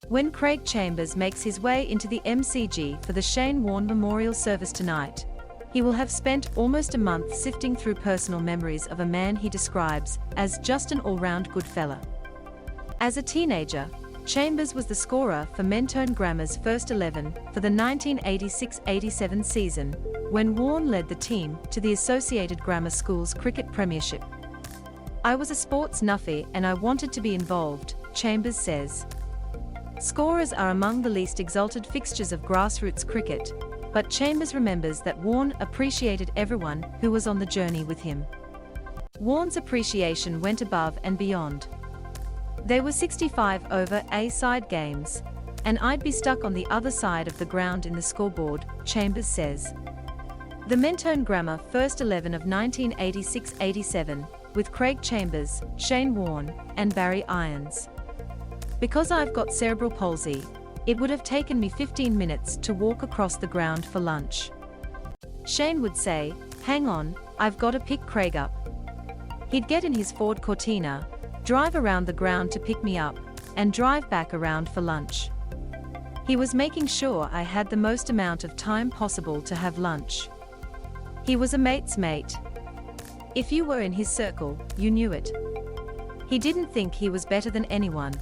When Craig Chambers makes his way into the MCG for the Shane Warne Memorial Service tonight, he will have spent almost a month sifting through personal memories of a man he describes as just an all-round good fella. As a teenager, Chambers was the scorer for Mentone Grammar's first 11 for the 1986-87 season, when Vaughan led the team to the Associated Grammar Schools Cricket Premiership. "I was a sports nuffy and I wanted to be involved," Chambers says. Scorers are among the least exalted fixtures of grassroots cricket, but Chambers remembers that Vaughan appreciated everyone who was on the journey with him. Vaughan's appreciation went above and beyond. "There were 65 over A-side games, and I'd be stuck on the other side of the ground in the scoreboard," Chambers says. The Mentone Grammar first 11 of 1986-87, with Craig Chambers, Shane Warne, and Barry Irons. "Because I've got cerebral palsy, it would have taken me 15 minutes to walk across the ground for lunch." Shane would say, "Hang on, I've got to pick Craig up." He'd get in his Ford Cortina, drive around the ground to pick me up, and drive back around for lunch. He was making sure I had the most amount of time possible to have lunch. He was a mate's mate. If you were in his circle, you knew it. He didn't think he was better than anyone.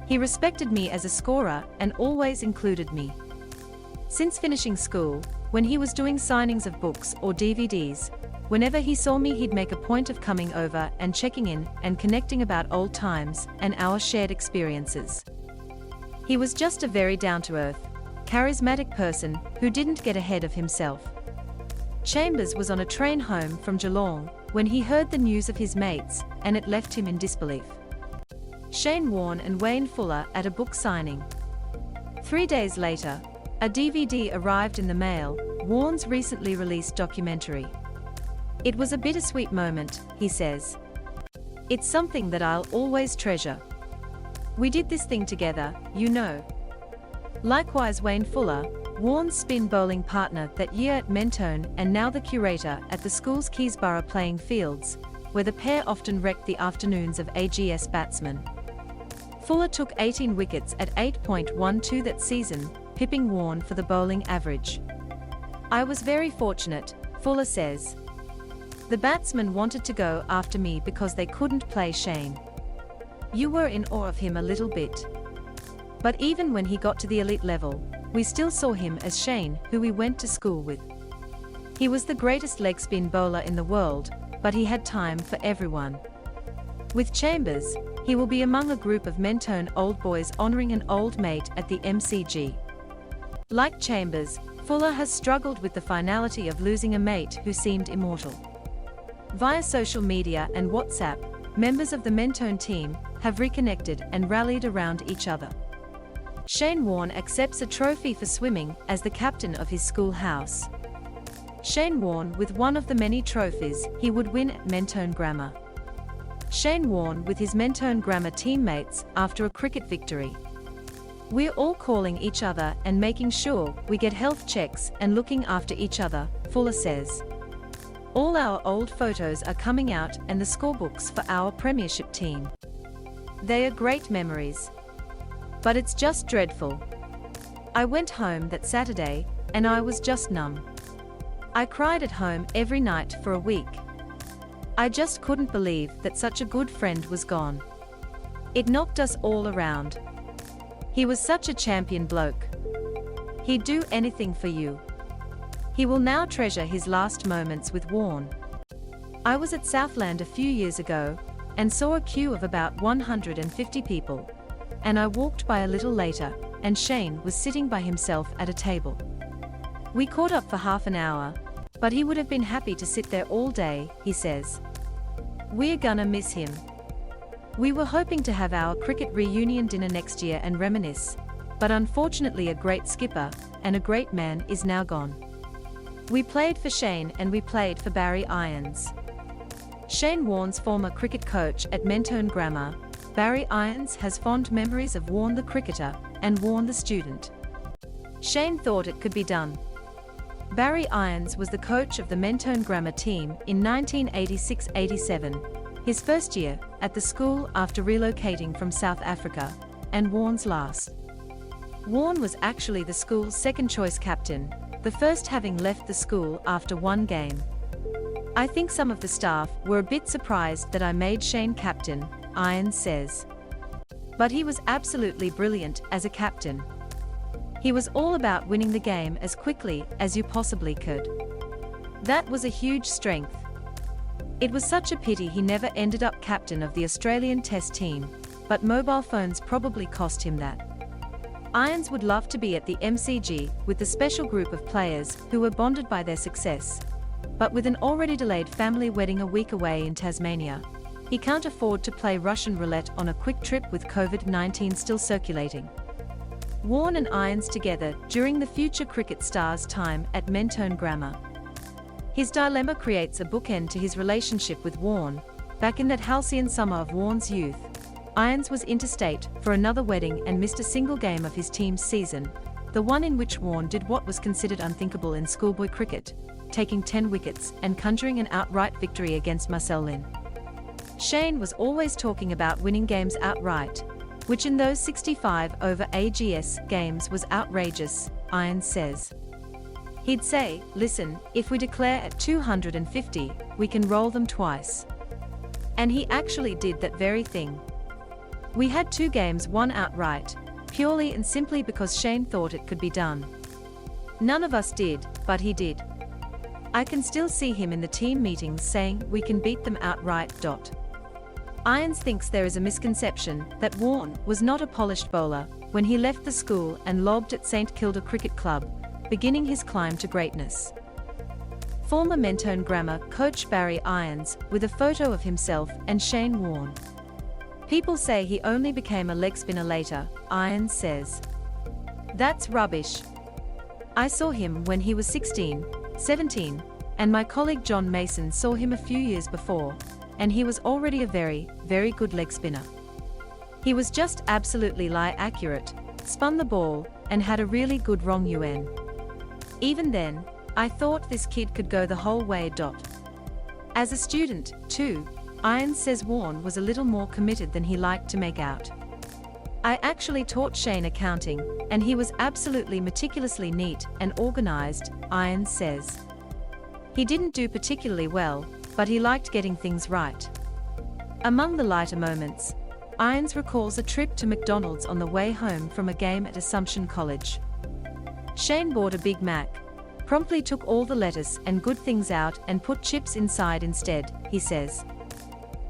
He respected me as a scorer and always included me. Since finishing school, when he was doing signings of books or DVDs, whenever he saw me he'd make a point of coming over and checking in and connecting about old times and our shared experiences. He was just a very down-to-earth, charismatic person who didn't get ahead of himself. Chambers was on a train home from Geelong when he heard the news of his mates, and it left him in disbelief. Shane Warne and Wayne Fuller at a book signing. 3 days later, a DVD arrived in the mail, Warne's recently released documentary. "It was a bittersweet moment," he says. "It's something that I'll always treasure. We did this thing together, you know." Likewise Wayne Fuller, Warne's spin bowling partner that year at Mentone and now the curator at the school's Keysborough playing fields, where the pair often wrecked the afternoons of AGS batsmen. Fuller took 18 wickets at 8.12 that season, pipping Warne for the bowling average. "I was very fortunate," Fuller says. "The batsmen wanted to go after me because they couldn't play Shane. You were in awe of him a little bit. But even when he got to the elite level, we still saw him as Shane, who we went to school with. He was the greatest leg spin bowler in the world, but he had time for everyone." With Chambers, he will be among a group of Mentone old boys honoring an old mate at the MCG. Like Chambers, Fuller has struggled with the finality of losing a mate who seemed immortal. Via social media and WhatsApp, members of the Mentone team have reconnected and rallied around each other. Shane Warne accepts a trophy for swimming as the captain of his schoolhouse. Shane Warne with one of the many trophies he would win at Mentone Grammar. Shane Warne with his Mentone Grammar teammates after a cricket victory. "We're all calling each other and making sure we get health checks and looking after each other," Fuller says. "All our old photos are coming out and the scorebooks for our premiership team. They are great memories. But it's just dreadful. I went home that Saturday, and I was just numb. I cried at home every night for a week. I just couldn't believe that such a good friend was gone. It knocked us all around. He was such a champion bloke. He'd do anything for you." He will now treasure his last moments with Vaughan. "I was at Southland a few years ago, and saw a queue of about 150 people. And I walked by a little later, and Shane was sitting by himself at a table. We caught up for half an hour, but he would have been happy to sit there all day," he says. "We're gonna miss him. We were hoping to have our cricket reunion dinner next year and reminisce, but unfortunately a great skipper and a great man is now gone. We played for Shane and we played for Barry Irons." Shane Warne's former cricket coach at Mentone Grammar, Barry Irons has fond memories of Warne the cricketer and Warne the student. Shane thought it could be done. Barry Irons was the coach of the Mentone Grammar team in 1986-87, his first year at the school after relocating from South Africa, and Warne's last. Warne was actually the school's second-choice captain, the first having left the school after one game. I think some of the staff were a bit surprised that I made Shane captain, Irons says. But he was absolutely brilliant as a captain. He was all about winning the game as quickly as you possibly could. That was a huge strength. It was such a pity he never ended up captain of the Australian Test team, but mobile phones probably cost him that. Irons would love to be at the MCG with the special group of players who were bonded by their success. But with an already delayed family wedding a week away in Tasmania, he can't afford to play Russian roulette on a quick trip with COVID-19 still circulating. Warne and Irons together during the future cricket star's time at Mentone Grammar. His dilemma creates a bookend to his relationship with Warne. Back in that halcyon summer of Warne's youth, Irons was interstate for another wedding and missed a single game of his team's season, the one in which Warne did what was considered unthinkable in schoolboy cricket, taking 10 wickets and conjuring an outright victory against Marcel Lynn. Shane was always talking about winning games outright, which in those 65 over AGS games was outrageous, Irons says. He'd say, listen, if we declare at 250, we can roll them twice. And he actually did that very thing. We had 2 games won outright, purely and simply because Shane thought it could be done. None of us did, but he did. I can still see him in the team meetings saying, we can beat them outright. Irons thinks there is a misconception that Warne was not a polished bowler when he left the school and lobbed at St Kilda Cricket Club, beginning his climb to greatness. Former Mentone Grammar coach Barry Irons with a photo of himself and Shane Warne. People say he only became a leg spinner later, Irons says. That's rubbish. I saw him when he was 16, 17, and my colleague John Mason saw him a few years before, and he was already a very, very good leg spinner. He was just absolutely lie accurate, spun the ball, and had a really good wrong UN. Even then, I thought this kid could go the whole way. As a student, too, Irons says Warne was a little more committed than he liked to make out. I actually taught Shane accounting, and he was absolutely meticulously neat and organized, Irons says. He didn't do particularly well, but he liked getting things right. Among the lighter moments, Irons recalls a trip to McDonald's on the way home from a game at Assumption College. Shane bought a Big Mac, promptly took all the lettuce and good things out and put chips inside instead, he says.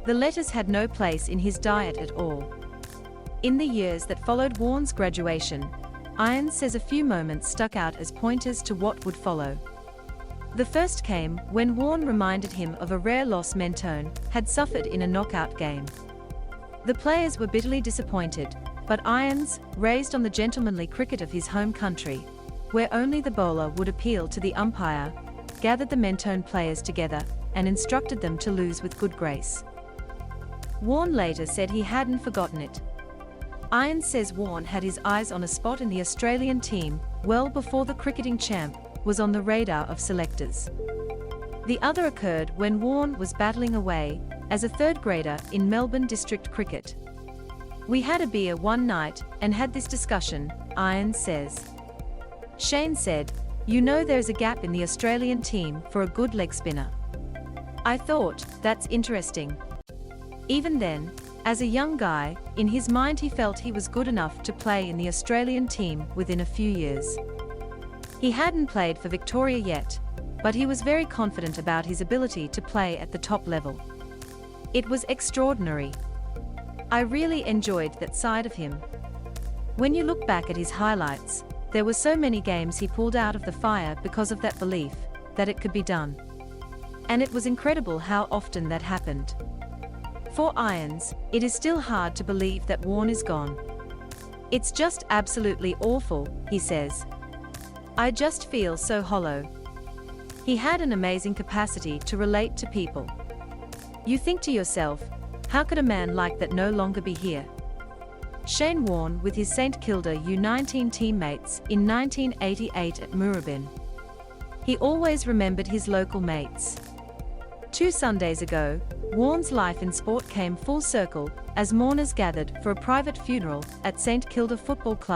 The lettuce had no place in his diet at all. In the years that followed Warne's graduation, Irons says a few moments stuck out as pointers to what would follow. The first came when Warne reminded him of a rare loss Mentone had suffered in a knockout game. The players were bitterly disappointed, but Irons, raised on the gentlemanly cricket of his home country, where only the bowler would appeal to the umpire, gathered the Mentone players together and instructed them to lose with good grace. Warne later said he hadn't forgotten it. Irons says Warne had his eyes on a spot in the Australian team well before the cricketing champ was on the radar of selectors. The other occurred when Warne was battling away as a third grader in Melbourne District Cricket. We had a beer one night and had this discussion, Irons says. Shane said, you know there's a gap in the Australian team for a good leg spinner. I thought, that's interesting. Even then, as a young guy, in his mind he felt he was good enough to play in the Australian team within a few years. He hadn't played for Victoria yet, but he was very confident about his ability to play at the top level. It was extraordinary. I really enjoyed that side of him. When you look back at his highlights, there were so many games he pulled out of the fire because of that belief that it could be done. And it was incredible how often that happened. For Irons, it is still hard to believe that Warne is gone. It's just absolutely awful, he says. I just feel so hollow. He had an amazing capacity to relate to people. You think to yourself, how could a man like that no longer be here? Shane Warne with his St Kilda U19 teammates in 1988 at Suburban. He always remembered his local mates. 2 Sundays ago, Warne's life in sport came full circle as mourners gathered for a private funeral at St Kilda Football Club.